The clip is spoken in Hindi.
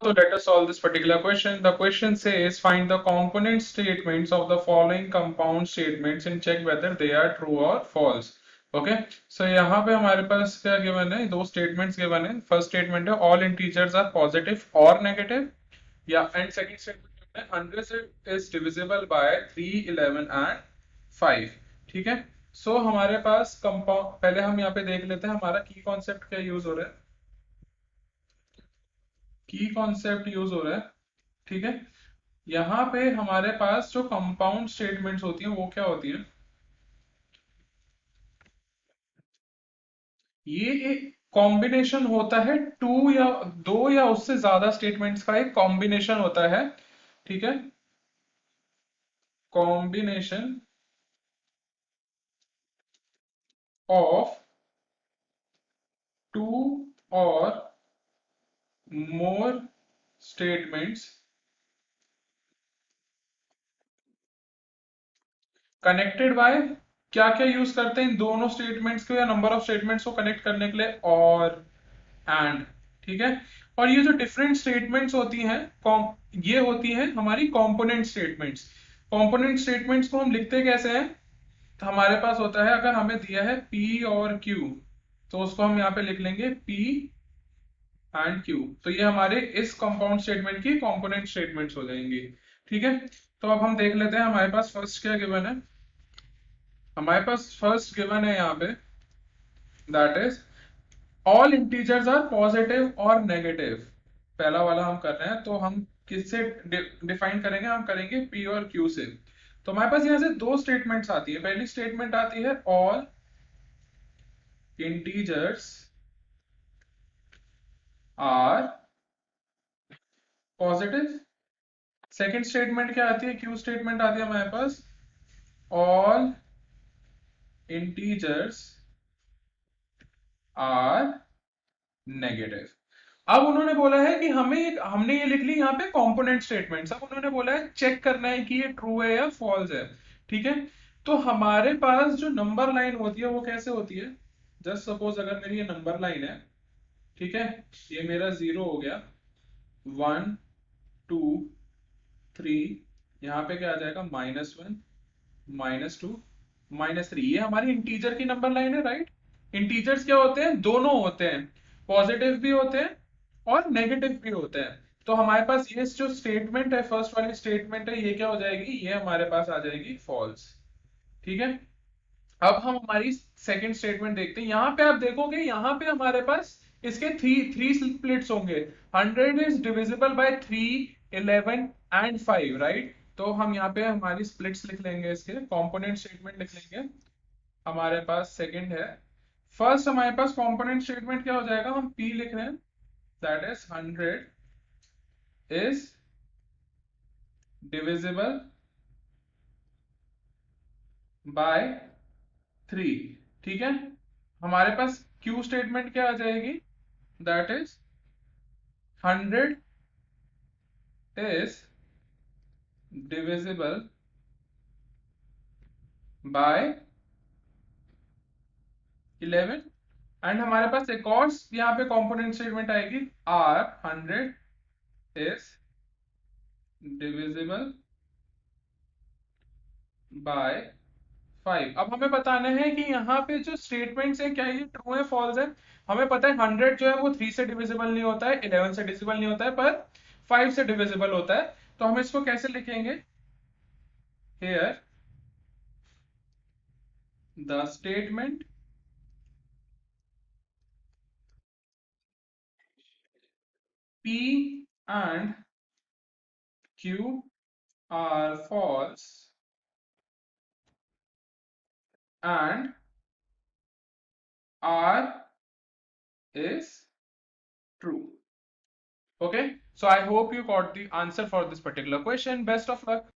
So let us solve this particular question. The question says find the component statements of the following compound statements and check whether they are true or false. Okay, so यहाँ पे हमारे पास क्या गिवन है, दो स्टेटमेंट्स गिवन है. फर्स्ट स्टेटमेंट है ऑल इंटीजर्स आर पॉजिटिव और नेगेटिव, या एंड सेकंड स्टेटमेंट है 100 इज डिविजिबल बाय 3, 11 एंड 5. ठीक है, सो हमारे पास कंपाउंड, पहले हम यहाँ पे देख लेते हैं हमारा की कॉन्सेप्ट क्या यूज हो रहा है. की कॉन्सेप्ट यूज हो रहा है. ठीक है, यहाँ पे हमारे पास जो कंपाउंड स्टेटमेंट्स होती हैं वो क्या होती हैं, ये एक कॉम्बिनेशन होता है टू या दो या उससे ज्यादा स्टेटमेंट्स का एक कॉम्बिनेशन होता है. ठीक है, कॉम्बिनेशन ऑफ टू और मोर स्टेटमेंट्स कनेक्टेड बाय, क्या क्या यूज करते हैं इन दोनों स्टेटमेंट्स को या नंबर ऑफ स्टेटमेंट्स को कनेक्ट करने के लिए, और एंड. ठीक है, और ये जो डिफरेंट स्टेटमेंट्स होती हैं ये होती हैं हमारी कंपोनेंट स्टेटमेंट्स. कंपोनेंट स्टेटमेंट्स को हम लिखते कैसे हैं, तो हमारे पास होता है, अगर हमें दिया है P और Q, तो उसको हम यहाँ पे लिख लेंगे P एंड Q. तो ये हमारे इस कंपाउंड स्टेटमेंट की कंपोनेंट स्टेटमेंट्स हो जाएंगे. ठीक है, तो अब हम देख लेते हैं हमारे पास फर्स्ट क्या गिवन है. हमारे पास फर्स्ट गिवन है यहाँ पे, that is all integers are positive और नेगेटिव. पहला वाला हम कर रहे हैं, तो हम किससे डिफाइन करेंगे, हम करेंगे P और Q से. तो हमारे पास यहाँ से दो स्टेटमेंट्स आती है. पहली स्टेटमेंट आती है all integers are positive. Second statement क्या आती है, Q स्टेटमेंट आती है हमारे पास ऑल इंटीजर्स आर नेगेटिव. अब उन्होंने बोला है कि हमने ये लिख ली यहाँ पे कंपोनेंट स्टेटमेंट्स. अब उन्होंने बोला है चेक करना है कि ये ट्रू है या फॉल्स है. ठीक है, तो हमारे पास जो नंबर लाइन होती है वो कैसे होती है, जस्ट सपोज अगर मेरी ये नंबर लाइन है. ठीक है, ये मेरा 0 हो गया, 1, 2, 3, यहाँ पे क्या आ जाएगा -1, -2, -3. ये हमारी इंटीजर की नंबर लाइन है, राइट. इंटीजर्स क्या होते हैं, दोनों होते हैं, पॉजिटिव भी होते हैं और नेगेटिव भी होते हैं. तो हमारे पास ये जो स्टेटमेंट है, फर्स्ट वाली स्टेटमेंट है, ये क्या हो जाएगी, ये हमारे पास आ जाएगी फॉल्स. ठीक है, अब हम हमारी सेकंड स्टेटमेंट देखते हैं. यहाँ पे आप देखोगे, यहाँ पे हमारे पास इसके थ्री थ्री स्प्लिट्स होंगे. 100 is divisible by 3, 11 and 5, right. तो हम यहाँ पे हमारी स्प्लिट्स लिख लेंगे, इसके कंपोनेंट स्टेटमेंट लिख लेंगे. हमारे पास सेकंड है, फर्स्ट हमारे पास कंपोनेंट स्टेटमेंट क्या हो जाएगा, हम P लिख रहे हैं, that is 100 is divisible by 3. ठीक है, हमारे पास Q स्टेटमेंट क्या आ जाएगी, that is 100 is divisible by 11. And हमारे पास एक और यहाँ पे कंपोनेंट स्टेटमेंट आएगी, R 100 is divisible by 5. अब हमें बताना है कि यहाँ पे जो स्टेटमेंट्स है क्या ये ट्रू है फॉल्स है. हमें पता है 100 जो है वो 3 से डिविजिबल नहीं होता है, 11 से डिविजिबल नहीं होता है, पर 5 से डिविजिबल होता है. तो हम इसको कैसे लिखेंगे, here the statement P and Q are false and R is true. Okay, so I hope you got the answer for this particular question. Best of luck.